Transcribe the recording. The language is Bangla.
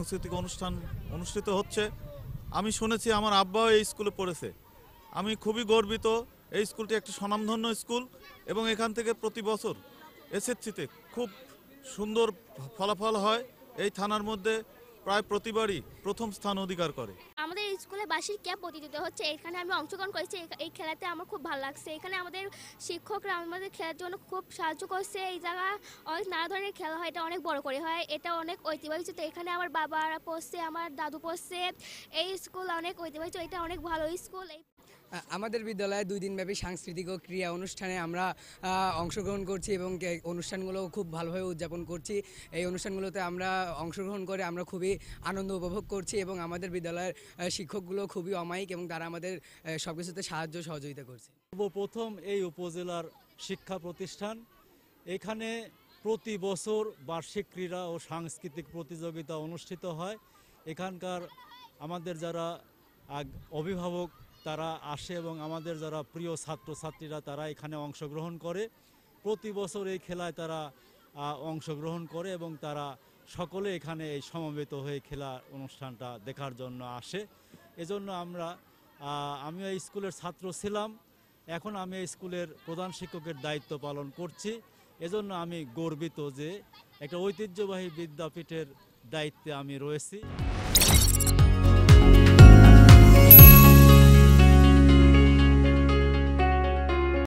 সাংস্কৃতিক অনুষ্ঠান অনুষ্ঠিত হচ্ছে। আমি শুনেছি আমার আব্বাও এই স্কুলে পড়েছে। আমি খুবই গর্বিত। এই স্কুলটি একটি স্বনামধন্য স্কুল এবং এখান থেকে প্রতি বছর এসএসসিতে খুব সুন্দর ফলাফল হয়। এই থানার মধ্যে প্রায় প্রতিবারই প্রথম স্থান অধিকার করে। আমাদের স্কুলে বার্ষিক ক্যাম্প প্রতিযোগিতা হচ্ছে, এখানে আমি অংশগ্রহণ করেছি। এই খেলাতে আমার খুব ভালো লাগছে। এখানে আমাদের শিক্ষকরা আমাদের খেলার জন্য খুব সাহায্য করছে। এই জায়গা অনেক নানা ধরনের খেলা হয়, এটা অনেক বড় করে হয়, এটা অনেক ঐতিহ্যবাহী। তো এখানে আমার বাবারা পড়ছে, আমার দাদু পড়ছে। এই স্কুল অনেক ঐতিহ্যবাহী, এটা অনেক ভালো স্কুল। আমাদের বিদ্যালয়ে 2 দিনব্যাপী সাংস্কৃতিক ও ক্রীড়া অনুষ্ঠানে আমরা অংশগ্রহণ করছি এবং অনুষ্ঠানগুলো খুব ভালোভাবে উদযাপন করছি। এই অনুষ্ঠানগুলোতে আমরা অংশগ্রহণ করে আমরা খুবই আনন্দ উপভোগ করছি এবং আমাদের বিদ্যালয়ের শিক্ষকগুলো খুবই অমায়িক এবং তারা আমাদের সব কিছুতে সাহায্য সহযোগিতা করছে। সর্বপ্রথম এই উপজেলার শিক্ষা প্রতিষ্ঠান, এখানে প্রতি বছর বার্ষিক ক্রীড়া ও সাংস্কৃতিক প্রতিযোগিতা অনুষ্ঠিত হয়। এখানকার আমাদের যারা অভিভাবক তারা আসে এবং আমাদের যারা প্রিয় ছাত্রছাত্রীরা তারা এখানে অংশগ্রহণ করে। প্রতি বছর এই খেলায় তারা অংশগ্রহণ করে এবং তারা সকলে এখানে এই সমবেত হয়ে খেলা অনুষ্ঠানটা দেখার জন্য আসে। এজন্য আমিও এই স্কুলের ছাত্র ছিলাম, এখন আমি এই স্কুলের প্রধান শিক্ষকের দায়িত্ব পালন করছি। এজন্য আমি গর্বিত যে একটা ঐতিহ্যবাহী বিদ্যাপীঠের দায়িত্বে আমি রয়েছি।